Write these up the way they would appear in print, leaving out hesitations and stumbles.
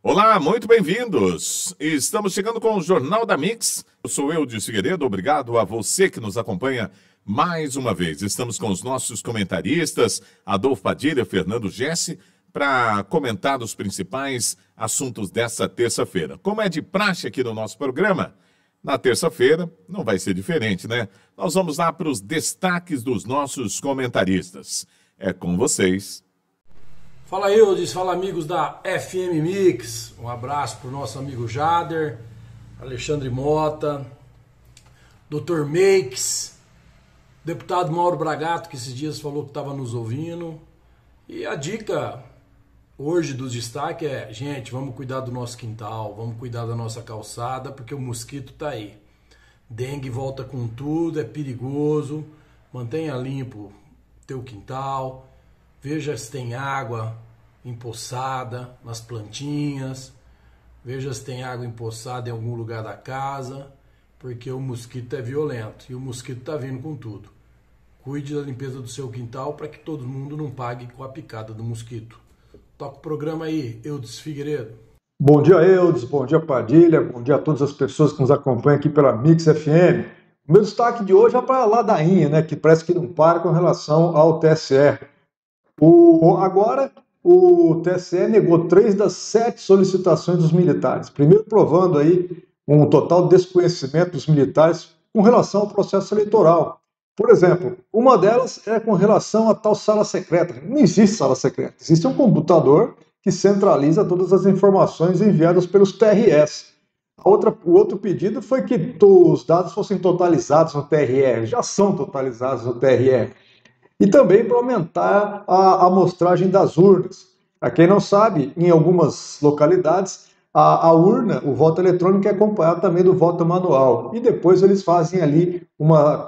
Olá, muito bem-vindos. Estamos chegando com o Jornal da Mix. Eu sou Eudes Figueiredo, obrigado a você que nos acompanha mais uma vez. Estamos com os nossos comentaristas, Adolfo Padilha, Fernando Gessi, para comentar os principais assuntos dessa terça-feira. Como é de praxe aqui no nosso programa, na terça-feira não vai ser diferente, né? Nós vamos lá para os destaques dos nossos comentaristas. É com vocês. Fala Eudes, fala amigos da FM Mix, um abraço pro nosso amigo Jader, Alexandre Mota, Dr. Makes, deputado Mauro Bragato, que esses dias falou que estava nos ouvindo. E a dica hoje do destaque é, gente, vamos cuidar do nosso quintal, vamos cuidar da nossa calçada, porque o mosquito tá aí. Dengue volta com tudo, é perigoso, mantenha limpo teu quintal. Veja se tem água empoçada nas plantinhas. Veja se tem água empoçada em algum lugar da casa, porque o mosquito é violento e o mosquito está vindo com tudo. Cuide da limpeza do seu quintal para que todo mundo não pague com a picada do mosquito. Toca o programa aí, Eudes Figueiredo. Bom dia, Eudes. Bom dia, Padilha. Bom dia a todas as pessoas que nos acompanham aqui pela Mix FM. O meu destaque de hoje é para a ladainha, né, que parece que não para com relação ao TSE. Agora, o TSE negou 3 das 7 solicitações dos militares. Primeiro, provando aí um total desconhecimento dos militares com relação ao processo eleitoral. Por exemplo, uma delas é com relação à tal sala secreta. Não existe sala secreta. Existe um computador que centraliza todas as informações enviadas pelos TRS. O outro pedido foi que os dados fossem totalizados no TRE. Já são totalizados no TRE. E também para aumentar a amostragem das urnas. Para quem não sabe, em algumas localidades, a urna, o voto eletrônico é acompanhado também do voto manual. E depois eles fazem ali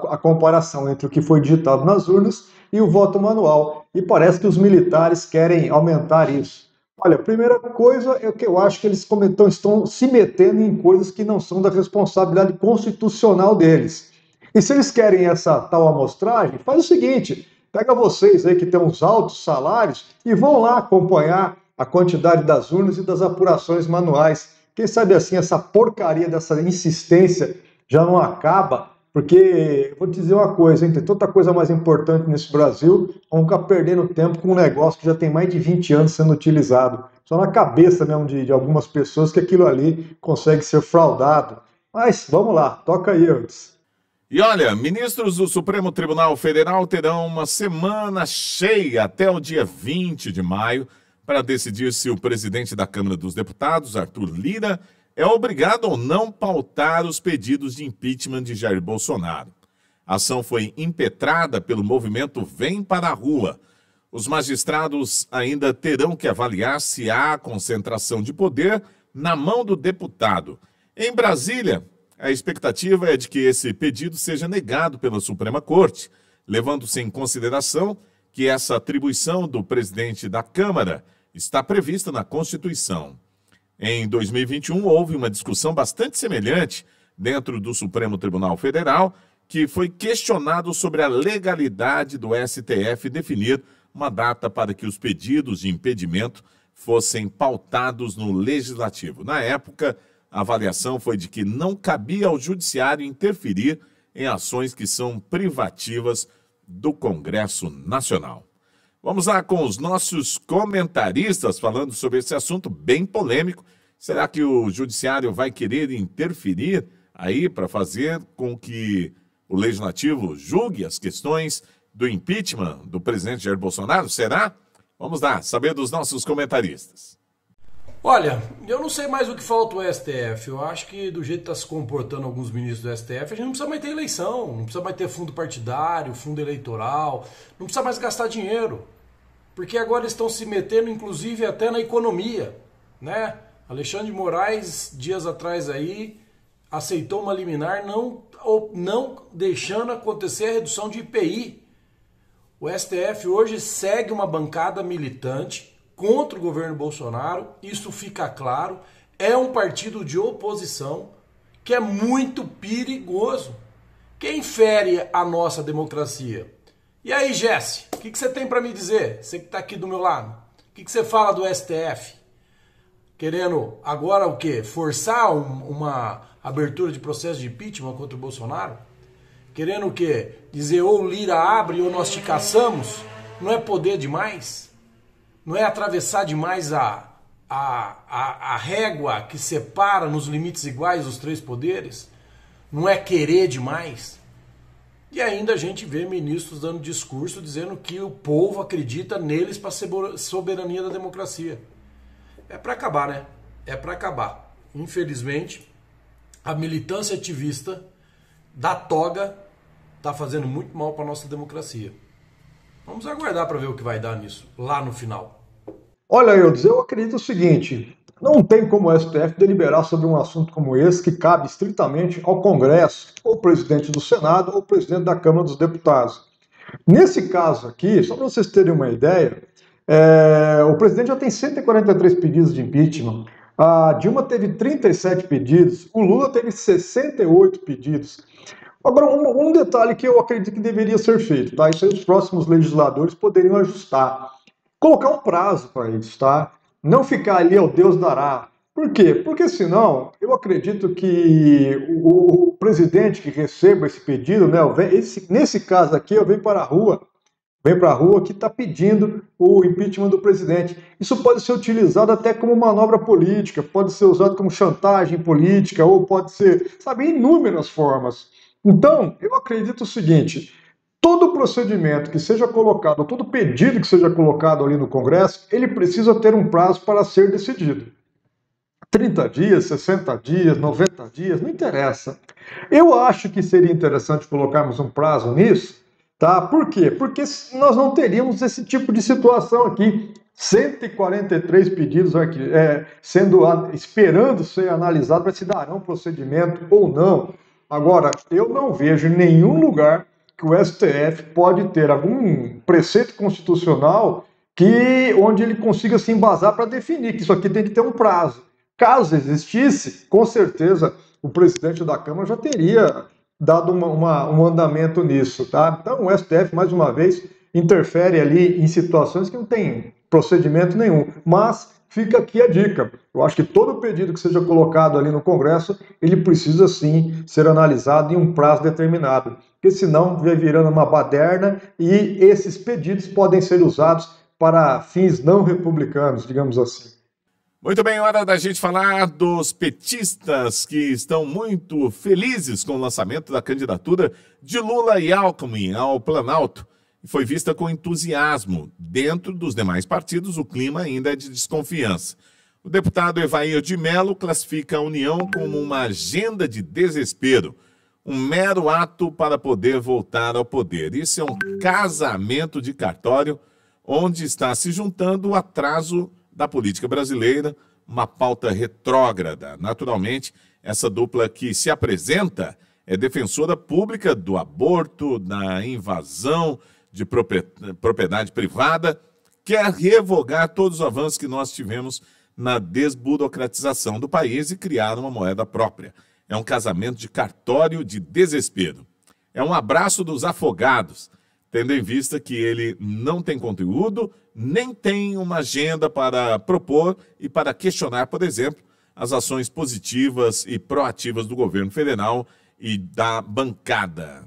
a comparação entre o que foi digitado nas urnas e o voto manual. E parece que os militares querem aumentar isso. Olha, a primeira coisa é que eu acho que eles estão se metendo em coisas que não são da responsabilidade constitucional deles. E se eles querem essa tal amostragem, faz o seguinte: pega vocês aí que têm uns altos salários e vão lá acompanhar a quantidade das urnas e das apurações manuais. Quem sabe assim essa porcaria dessa insistência já não acaba, porque vou te dizer uma coisa, hein, tem tanta coisa mais importante nesse Brasil, vamos ficar perdendo tempo com um negócio que já tem mais de 20 anos sendo utilizado. Só na cabeça mesmo de algumas pessoas que aquilo ali consegue ser fraudado. Mas vamos lá, toca aí, Eudes. E olha, ministros do Supremo Tribunal Federal terão uma semana cheia até o dia 20 de maio para decidir se o presidente da Câmara dos Deputados, Arthur Lira, é obrigado ou não pautar os pedidos de impeachment de Jair Bolsonaro. A ação foi impetrada pelo movimento Vem para a Rua. Os magistrados ainda terão que avaliar se há concentração de poder na mão do deputado. Em Brasília, a expectativa é de que esse pedido seja negado pela Suprema Corte, levando-se em consideração que essa atribuição do presidente da Câmara está prevista na Constituição. Em 2021, houve uma discussão bastante semelhante dentro do Supremo Tribunal Federal, que foi questionado sobre a legalidade do STF definir uma data para que os pedidos de impedimento fossem pautados no Legislativo. Na época, a avaliação foi de que não cabia ao Judiciário interferir em ações que são privativas do Congresso Nacional. Vamos lá com os nossos comentaristas falando sobre esse assunto bem polêmico. Será que o Judiciário vai querer interferir aí para fazer com que o Legislativo julgue as questões do impeachment do presidente Jair Bolsonaro? Será? Vamos lá, saber dos nossos comentaristas. Olha, eu não sei mais o que falta o STF. Eu acho que do jeito que está se comportando alguns ministros do STF, a gente não precisa mais ter eleição, não precisa mais ter fundo partidário, fundo eleitoral, não precisa mais gastar dinheiro. Porque agora eles estão se metendo, inclusive, até na economia, né? Alexandre de Moraes, dias atrás aí, aceitou uma liminar não deixando acontecer a redução de IPI. O STF hoje segue uma bancada militante contra o governo Bolsonaro, isso fica claro, é um partido de oposição que é muito perigoso. Quem fere a nossa democracia? E aí, Gessi, o que você tem para me dizer? Você que está aqui do meu lado. O que você fala do STF? Querendo agora o quê? Forçar uma abertura de processo de impeachment contra o Bolsonaro? Querendo o quê? Dizer ou o Lira abre ou nós te caçamos? Não é poder demais? Não é atravessar demais a régua que separa nos limites iguais os três poderes? Não é querer demais? E ainda a gente vê ministros dando discurso dizendo que o povo acredita neles para a soberania da democracia. É para acabar, né? É para acabar. Infelizmente, a militância ativista da toga está fazendo muito mal para a nossa democracia. Vamos aguardar para ver o que vai dar nisso, lá no final. Olha, Eudes, eu acredito o seguinte, não tem como o STF deliberar sobre um assunto como esse que cabe estritamente ao Congresso, ou presidente do Senado, ou presidente da Câmara dos Deputados. Nesse caso aqui, só para vocês terem uma ideia, o presidente já tem 143 pedidos de impeachment, a Dilma teve 37 pedidos, o Lula teve 68 pedidos. Agora, um detalhe que eu acredito que deveria ser feito, tá? Isso aí os próximos legisladores poderiam ajustar. Colocar um prazo para isso, tá? Não ficar ali ao Deus dará. Por quê? Porque senão, eu acredito que o presidente que receba esse pedido, né, nesse caso aqui, eu venho para a rua que está pedindo o impeachment do presidente. Isso pode ser utilizado até como manobra política, pode ser usado como chantagem política, ou pode ser, sabe, inúmeras formas. Então, eu acredito o seguinte, todo procedimento que seja colocado, todo pedido que seja colocado ali no Congresso, ele precisa ter um prazo para ser decidido. 30 dias, 60 dias, 90 dias, não interessa. Eu acho que seria interessante colocarmos um prazo nisso, tá? Por quê? Porque nós não teríamos esse tipo de situação aqui. 143 pedidos esperando ser analisado para se darão procedimento ou não. Agora, eu não vejo em nenhum lugar que o STF pode ter algum preceito constitucional onde ele consiga se embasar para definir que isso aqui tem que ter um prazo. Caso existisse, com certeza o presidente da Câmara já teria dado um andamento nisso, tá? Então o STF, mais uma vez, interfere ali em situações que não tem procedimento nenhum, mas fica aqui a dica. Eu acho que todo pedido que seja colocado ali no Congresso, ele precisa sim ser analisado em um prazo determinado, porque senão vai virando uma baderna e esses pedidos podem ser usados para fins não republicanos, digamos assim. Muito bem, hora da gente falar dos petistas que estão muito felizes com o lançamento da candidatura de Lula e Alckmin ao Planalto. Foi vista com entusiasmo. Dentro dos demais partidos, o clima ainda é de desconfiança. O deputado Evair de Mello classifica a união como uma agenda de desespero, um mero ato para poder voltar ao poder. Isso é um casamento de cartório, onde está se juntando o atraso da política brasileira, uma pauta retrógrada. Naturalmente, essa dupla que se apresenta é defensora pública do aborto, da invasão de propriedade privada, quer revogar todos os avanços que nós tivemos na desburocratização do país e criar uma moeda própria. É um casamento de cartório de desespero. É um abraço dos afogados, tendo em vista que ele não tem conteúdo, nem tem uma agenda para propor e para questionar, por exemplo, as ações positivas e proativas do governo federal e da bancada.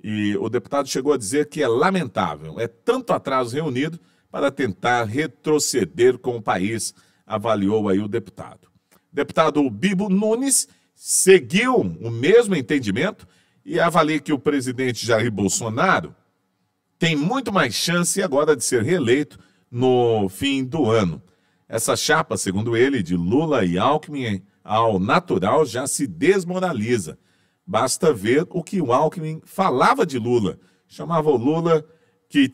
E o deputado chegou a dizer que é lamentável, é tanto atraso reunido para tentar retroceder com o país, avaliou aí o deputado. O deputado Bibo Nunes seguiu o mesmo entendimento e avalia que o presidente Jair Bolsonaro tem muito mais chance agora de ser reeleito no fim do ano. Essa chapa, segundo ele, de Lula e Alckmin, ao natural, já se desmoraliza. Basta ver o que o Alckmin falava de Lula. Chamava o Lula que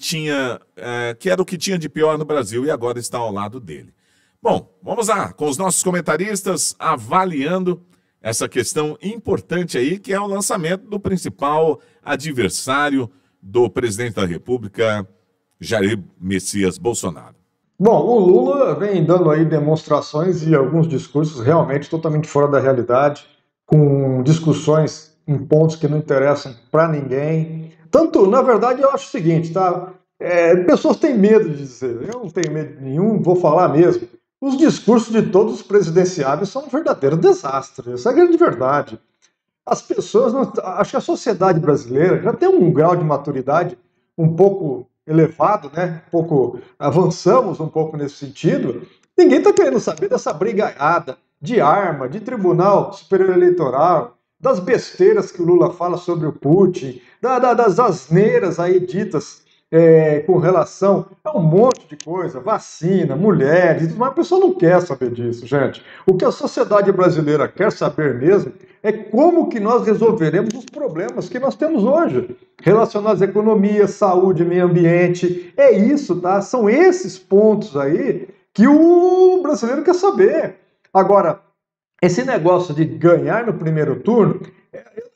era o que tinha de pior no Brasil e agora está ao lado dele. Bom, vamos lá, com os nossos comentaristas avaliando essa questão importante aí, que é o lançamento do principal adversário do presidente da República, Jair Messias Bolsonaro. Bom, o Lula vem dando aí demonstrações e alguns discursos realmente totalmente fora da realidade, com discussões em pontos que não interessam para ninguém. Tanto, na verdade, eu acho o seguinte, tá? Pessoas têm medo de dizer, eu não tenho medo nenhum, vou falar mesmo. Os discursos de todos os presidenciáveis são um verdadeiro desastre. Essa é a grande verdade. As pessoas, acho que a sociedade brasileira já tem um grau de maturidade um pouco elevado, né? Avançamos um pouco nesse sentido. Ninguém está querendo saber dessa brigaiada de arma, de Tribunal Superior Eleitoral, das besteiras que o Lula fala sobre o Putin, das asneiras aí ditas com relação a um monte de coisa, vacina, mulheres, mas a pessoa não quer saber disso, gente. O que a sociedade brasileira quer saber mesmo é como que nós resolveremos os problemas que nós temos hoje, relacionados à economia, saúde, meio ambiente. É isso, tá? São esses pontos aí que o brasileiro quer saber. Agora, esse negócio de ganhar no primeiro turno,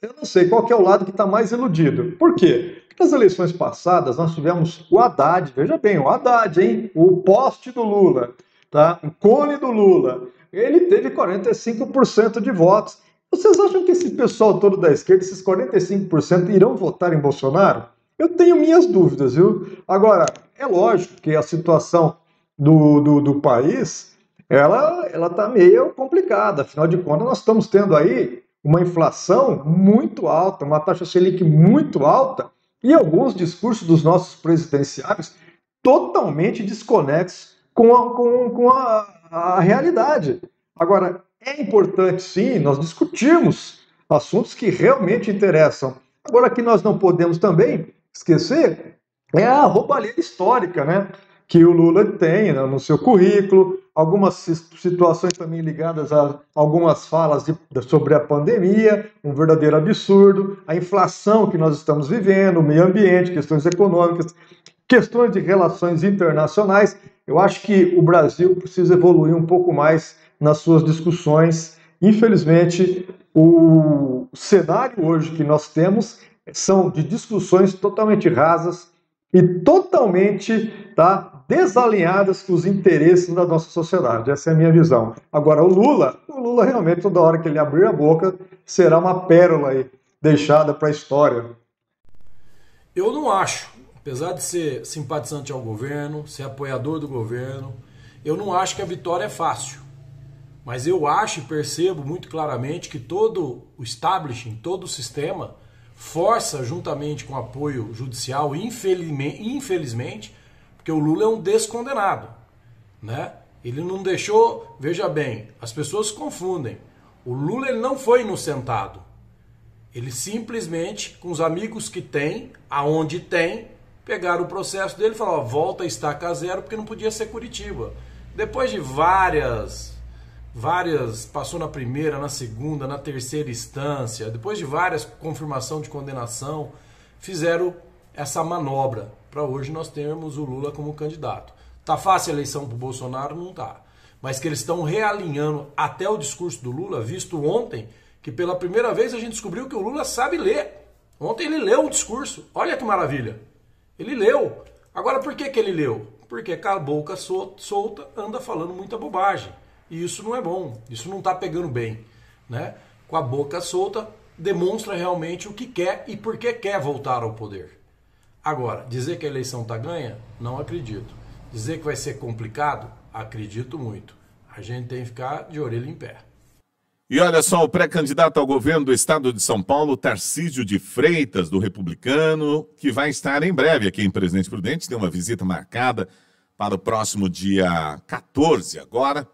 eu não sei qual que é o lado que está mais iludido. Por quê? Porque nas eleições passadas nós tivemos o Haddad, veja bem, o Haddad, hein? O poste do Lula, tá? O cone do Lula. Ele teve 45% de votos. Vocês acham que esse pessoal todo da esquerda, esses 45%, irão votar em Bolsonaro? Eu tenho minhas dúvidas, viu? Agora, é lógico que a situação do país, ela está meio complicada. Afinal de contas, nós estamos tendo aí uma inflação muito alta, uma taxa Selic muito alta e alguns discursos dos nossos presidenciáveis totalmente desconexos com a realidade. Agora, é importante, sim, nós discutirmos assuntos que realmente interessam. Agora, que nós não podemos também esquecer é a roubalheira histórica, né? Que o Lula tem, né, no seu currículo, algumas situações também ligadas a algumas falas sobre a pandemia, um verdadeiro absurdo, a inflação que nós estamos vivendo, o meio ambiente, questões econômicas, questões de relações internacionais. Eu acho que o Brasil precisa evoluir um pouco mais nas suas discussões. Infelizmente, o cenário hoje que nós temos são de discussões totalmente rasas e totalmente desalinhadas com os interesses da nossa sociedade. Essa é a minha visão. Agora, o Lula realmente, toda hora que ele abrir a boca, será uma pérola aí, deixada para a história. Eu não acho, apesar de ser simpatizante ao governo, ser apoiador do governo, eu não acho que a vitória é fácil. Mas eu acho e percebo muito claramente que todo o establishment, todo o sistema, força, juntamente com o apoio judicial, infelizmente, porque o Lula é um descondenado, né? Ele não deixou, veja bem, as pessoas se confundem. O Lula ele não foi inocentado. Ele simplesmente, com os amigos que tem, aonde tem, pegaram o processo dele e falaram, volta a estaca zero, porque não podia ser Curitiba. Depois de várias, passou na primeira, na segunda, na terceira instância, depois de várias confirmação de condenação, fizeram essa manobra para hoje nós termos o Lula como candidato. Tá fácil a eleição para o Bolsonaro? Não tá. Mas que eles estão realinhando até o discurso do Lula, visto ontem, que pela primeira vez a gente descobriu que o Lula sabe ler. Ontem ele leu o discurso. Olha que maravilha. Ele leu. Agora por que ele leu? Porque com a boca solta anda falando muita bobagem. E isso não é bom, isso não está pegando bem, né? Com a boca solta, demonstra realmente o que quer e por que quer voltar ao poder. Agora, dizer que a eleição está ganha, não acredito. Dizer que vai ser complicado, acredito muito. A gente tem que ficar de orelha em pé. E olha só, o pré-candidato ao governo do estado de São Paulo, Tarcísio de Freitas, do Republicano, que vai estar em breve aqui em Presidente Prudente, tem uma visita marcada para o próximo dia 14 agora.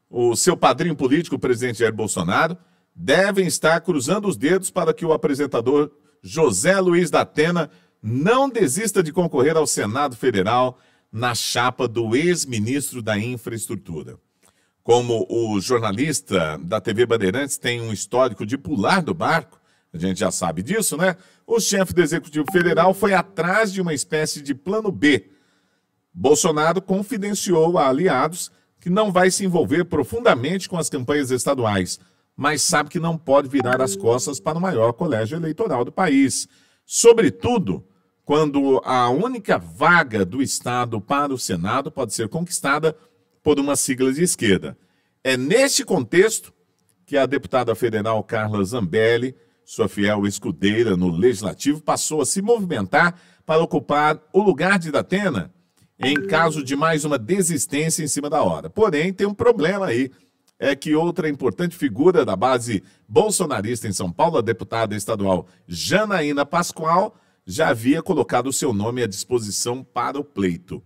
O seu padrinho político, o presidente Jair Bolsonaro, devem estar cruzando os dedos para que o apresentador José Luiz da Atena não desista de concorrer ao Senado Federal na chapa do ex-ministro da Infraestrutura. Como o jornalista da TV Bandeirantes tem um histórico de pular do barco, a gente já sabe disso, né? O chefe do Executivo Federal foi atrás de uma espécie de plano B. Bolsonaro confidenciou a aliados que não vai se envolver profundamente com as campanhas estaduais, mas sabe que não pode virar as costas para o maior colégio eleitoral do país. Sobretudo, quando a única vaga do Estado para o Senado pode ser conquistada por uma sigla de esquerda. É neste contexto que a deputada federal Carla Zambelli, sua fiel escudeira no Legislativo, passou a se movimentar para ocupar o lugar de da Atena em caso de mais uma desistência em cima da hora. Porém, tem um problema aí. É que outra importante figura da base bolsonarista em São Paulo, a deputada estadual Janaína Pascoal, já havia colocado o seu nome à disposição para o pleito.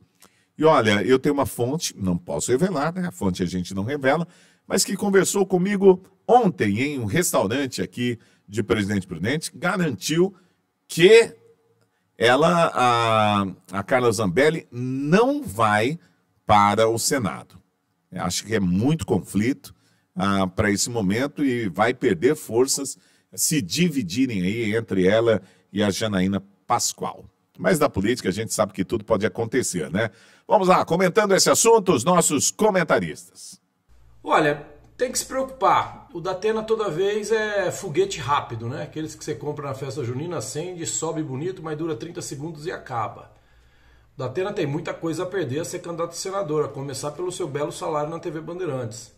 E olha, eu tenho uma fonte, não posso revelar, né? A fonte a gente não revela, mas que conversou comigo ontem em um restaurante aqui de Presidente Prudente, garantiu que a Carla Zambelli, não vai para o Senado. Eu acho que é muito conflito para esse momento e vai perder forças se dividirem aí entre ela e a Janaína Pascoal. Mas na política a gente sabe que tudo pode acontecer, né? Vamos lá, comentando esse assunto, os nossos comentaristas. Olha, tem que se preocupar. O Datena toda vez é foguete rápido, né? Aqueles que você compra na festa junina, acende, sobe bonito, mas dura 30 segundos e acaba. O Datena tem muita coisa a perder a ser candidato a senador, a começar pelo seu belo salário na TV Bandeirantes.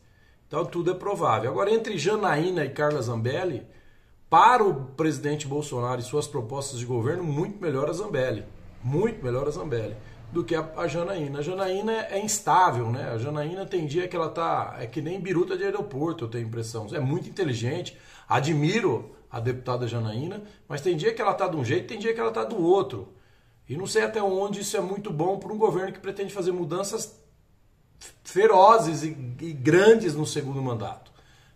Então tudo é provável. Agora, entre Janaína e Carla Zambelli, para o presidente Bolsonaro e suas propostas de governo, muito melhor a Zambelli. Muito melhor a Zambelli do que a Janaína. A Janaína é instável, né? A Janaína tem dia que ela tá... É que nem biruta de aeroporto, eu tenho a impressão. É muito inteligente, admiro a deputada Janaína, mas tem dia que ela tá de um jeito, tem dia que ela tá do outro. E não sei até onde isso é muito bom para um governo que pretende fazer mudanças ferozes e grandes no segundo mandato.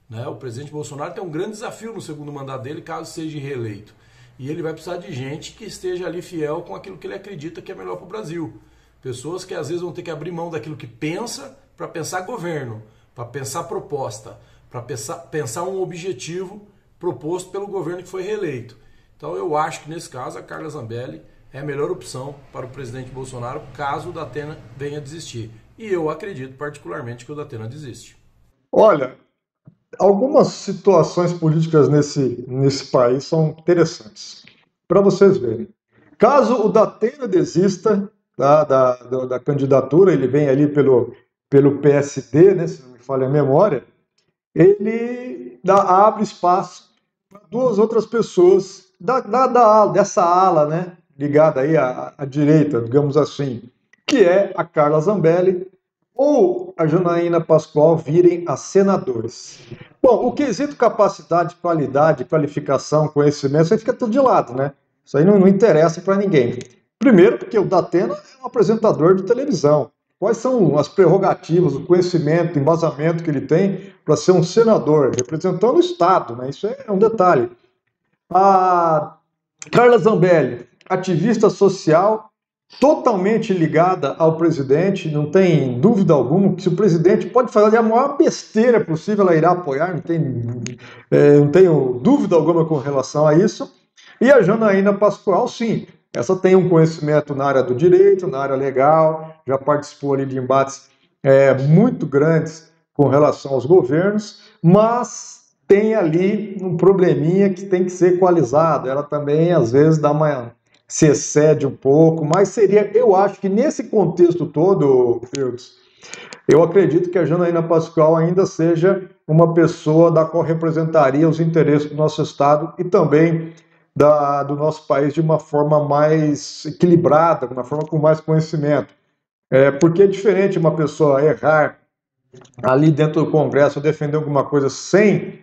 Né? O presidente Bolsonaro tem um grande desafio no segundo mandato dele, caso seja reeleito. E ele vai precisar de gente que esteja ali fiel com aquilo que ele acredita que é melhor para o Brasil. Pessoas que às vezes vão ter que abrir mão daquilo que pensa para pensar governo, para pensar proposta, para pensar um objetivo proposto pelo governo que foi reeleito. Então eu acho que nesse caso a Carla Zambelli é a melhor opção para o presidente Bolsonaro caso o Datena venha a desistir. E eu acredito particularmente que o Datena desiste. Olha, algumas situações políticas nesse país são interessantes, para vocês verem. Caso o Datena desista da candidatura, ele vem ali pelo PSD, né, se não me falha a memória, ele abre espaço para duas outras pessoas dessa ala, né, ligada aí à direita, digamos assim, que é a Carla Zambelli ou a Janaína Pascoal virem a senadores. Bom, o quesito capacidade, qualidade, qualificação, conhecimento, isso aí fica tudo de lado, né? Isso aí não interessa para ninguém. Primeiro, porque o Datena é um apresentador de televisão. Quais são as prerrogativas, o conhecimento, o embasamento que ele tem para ser um senador, representando o Estado, né? Isso é um detalhe. A Carla Zambelli, ativista social, totalmente ligada ao presidente, não tem dúvida alguma que se o presidente pode fazer a maior besteira possível, ela irá apoiar, não tenho dúvida alguma com relação a isso. E a Janaína Pascoal, sim, essa tem um conhecimento na área do direito, na área legal, já participou ali de embates muito grandes com relação aos governos, mas tem ali um probleminha que tem que ser equalizado. Ela também, às vezes, se excede um pouco, mas seria, eu acho que nesse contexto todo, Fields, eu acredito que a Janaína Pascoal ainda seja uma pessoa da qual representaria os interesses do nosso Estado e também do nosso país de uma forma mais equilibrada, de uma forma com mais conhecimento. Porque é diferente uma pessoa errar ali dentro do Congresso ou defender alguma coisa sem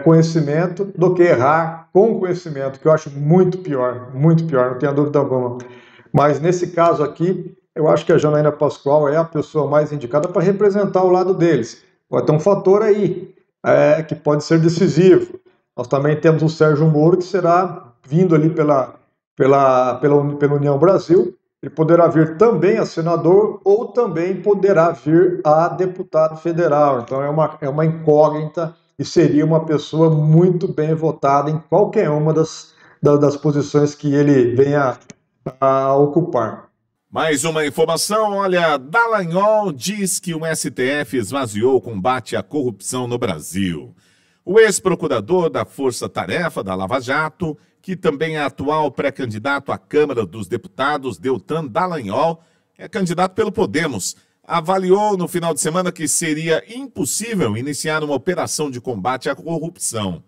conhecimento do que errar com conhecimento, que eu acho muito pior, não tenho dúvida alguma. Mas nesse caso aqui, eu acho que a Janaína Pascoal é a pessoa mais indicada para representar o lado deles. Pode ter um fator aí que pode ser decisivo. Nós também temos o Sérgio Moro, que será vindo ali pela União Brasil. Ele poderá vir também a senador ou também poderá vir a deputado federal. Então é uma incógnita e seria uma pessoa muito bem votada em qualquer uma das posições que ele venha a ocupar. Mais uma informação, olha, Dallagnol diz que o STF esvaziou o combate à corrupção no Brasil. O ex-procurador da Força Tarefa, da Lava Jato, que também é atual pré-candidato à Câmara dos Deputados, Deltan Dallagnol, é candidato pelo Podemos, avaliou no final de semana que seria impossível iniciar uma operação de combate à corrupção.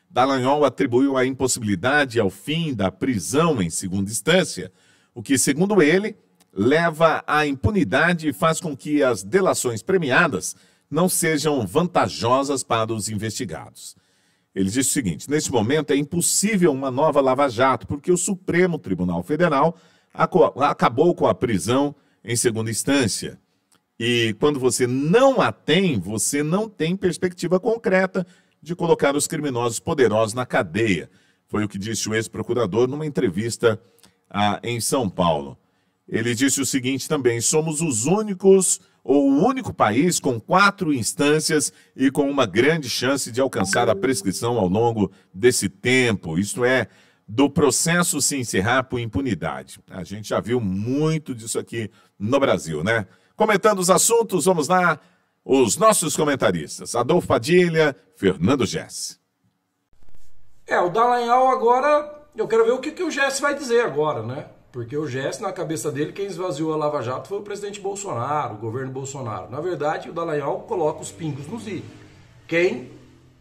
Dallagnol atribuiu a impossibilidade ao fim da prisão em segunda instância, o que, segundo ele, leva à impunidade e faz com que as delações premiadas não sejam vantajosas para os investigados. Ele disse o seguinte: neste momento é impossível uma nova Lava Jato, porque o Supremo Tribunal Federal acabou com a prisão em segunda instância. E quando você não a tem, você não tem perspectiva concreta de colocar os criminosos poderosos na cadeia. Foi o que disse o ex-procurador numa entrevista em São Paulo. Ele disse o seguinte também: somos os únicos, ou o único país com 4 instâncias e com uma grande chance de alcançar a prescrição ao longo desse tempo. Isto é, do processo se encerrar por impunidade. A gente já viu muito disso aqui no Brasil, né? Comentando os assuntos, vamos lá, os nossos comentaristas. Adolfo Padilha, Fernando Gesse. O Dallagnol agora, eu quero ver o que o Gesse vai dizer agora, né? Porque o Gesse, na cabeça dele, quem esvaziou a Lava Jato foi o presidente Bolsonaro, o governo Bolsonaro. Na verdade, o Dallagnol coloca os pingos nos i. Quem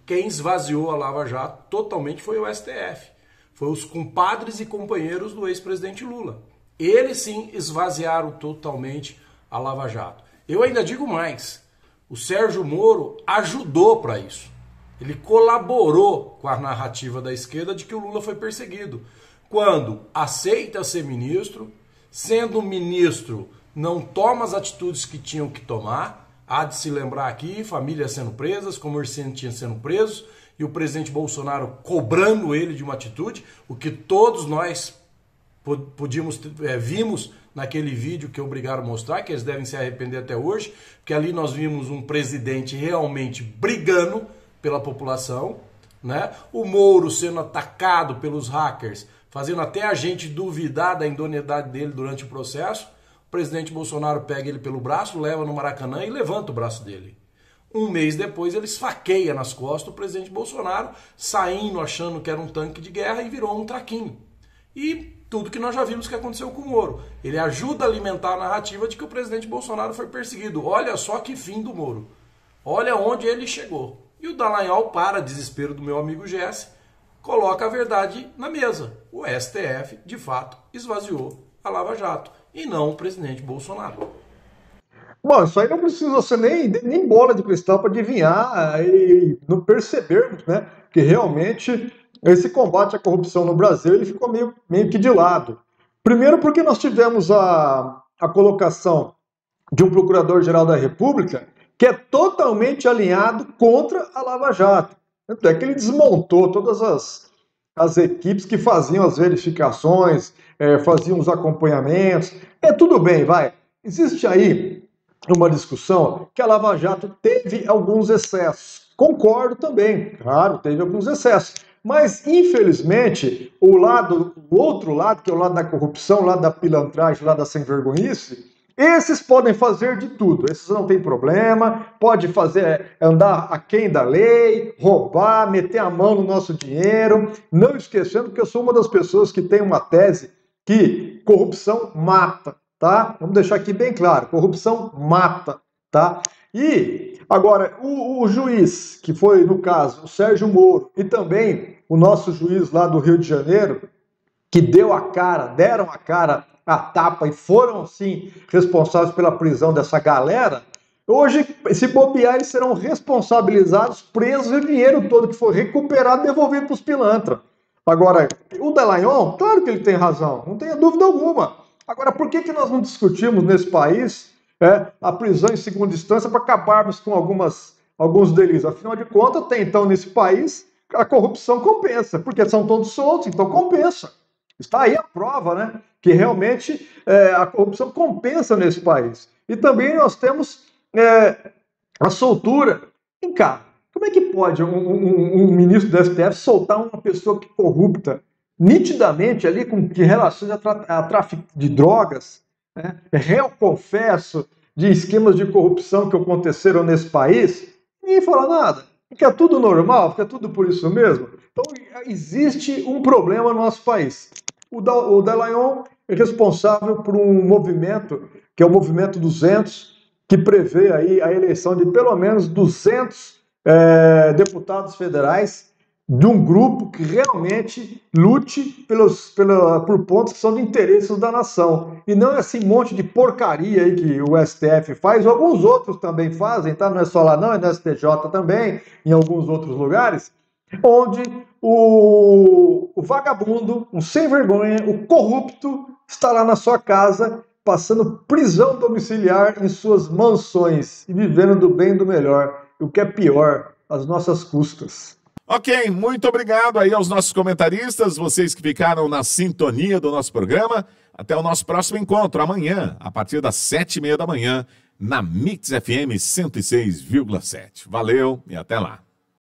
esvaziou a Lava Jato totalmente foi o STF. Foi os compadres e companheiros do ex-presidente Lula. Eles sim esvaziaram totalmente a Lava Jato. Eu ainda digo mais, o Sérgio Moro ajudou para isso. Ele colaborou com a narrativa da esquerda de que o Lula foi perseguido. Quando aceita ser ministro, sendo ministro, não toma as atitudes que tinham que tomar. Há de se lembrar aqui, famílias sendo presas, comerciantes sendo presos, e o presidente Bolsonaro cobrando ele de uma atitude, o que todos nós vimos naquele vídeo que obrigaram a mostrar, que eles devem se arrepender até hoje, porque ali nós vimos um presidente realmente brigando pela população, né? O Moro sendo atacado pelos hackers, fazendo até a gente duvidar da idoneidade dele durante o processo. O presidente Bolsonaro pega ele pelo braço, leva no Maracanã e levanta o braço dele. Um mês depois ele esfaqueia nas costas o presidente Bolsonaro, saindo achando que era um tanque de guerra e virou um traquinho. E tudo que nós já vimos que aconteceu com o Moro. Ele ajuda a alimentar a narrativa de que o presidente Bolsonaro foi perseguido. Olha só que fim do Moro. Olha onde ele chegou. E o Dallagnol, para desespero do meu amigo Gesse, coloca a verdade na mesa. O STF, de fato, esvaziou a Lava Jato e não o presidente Bolsonaro. Bom, isso aí não precisa ser nem bola de cristal para adivinhar e não percebermos, né, que realmente esse combate à corrupção no Brasil ele ficou meio que de lado. Primeiro porque nós tivemos a colocação de um procurador-geral da República que é totalmente alinhado contra a Lava Jato. Até que ele desmontou todas as equipes que faziam as verificações, faziam os acompanhamentos. Tudo bem, vai. Existe aí uma discussão que a Lava Jato teve alguns excessos. Concordo também, claro, teve alguns excessos. Mas, infelizmente, o outro lado, que é o lado da corrupção, o lado da pilantragem, o lado da sem-vergonhice, esses podem fazer de tudo, esses não tem problema, pode andar aquém da lei, roubar, meter a mão no nosso dinheiro, não esquecendo que eu sou uma das pessoas que tem uma tese que corrupção mata, tá? Vamos deixar aqui bem claro, corrupção mata, tá? E, agora, o juiz, que foi, no caso, o Sérgio Moro, e também o nosso juiz lá do Rio de Janeiro, que deram a cara, a tapa e foram, sim, responsáveis pela prisão dessa galera, hoje, se bobear, eles serão responsabilizados, presos e o dinheiro todo que for recuperado devolvido para os pilantras. Agora, o Dallagnol, claro que ele tem razão, não tenha dúvida alguma. Agora, por que nós não discutimos nesse país a prisão em segunda instância para acabarmos com alguns delitos? Afinal de contas, até então, nesse país, a corrupção compensa, porque são todos soltos, então compensa. Está aí a prova, né? Que realmente a corrupção compensa nesse país. E também nós temos a soltura. Vem cá, como é que pode um ministro do STF soltar uma pessoa que é corrupta, nitidamente ali com relações a tráfico de drogas, né? Réu confesso de esquemas de corrupção que aconteceram nesse país? Ninguém fala nada. Fica tudo normal, fica tudo por isso mesmo. Então existe um problema no nosso país. O Dallagnol é responsável por um movimento, que é o Movimento 200, que prevê aí a eleição de pelo menos 200 deputados federais de um grupo que realmente lute por pontos que são de interesses da nação. E não esse monte de porcaria aí que o STF faz, ou alguns outros também fazem, tá? Não é só lá não, é no STJ também, em alguns outros lugares, onde o vagabundo, o sem vergonha, o corrupto, está lá na sua casa, passando prisão domiciliar em suas mansões e vivendo do bem e do melhor. E o que é pior, às nossas custas. Ok, muito obrigado aí aos nossos comentaristas, vocês que ficaram na sintonia do nosso programa. Até o nosso próximo encontro, amanhã, a partir das 7h30 da manhã, na Mix FM 106,7. Valeu e até lá.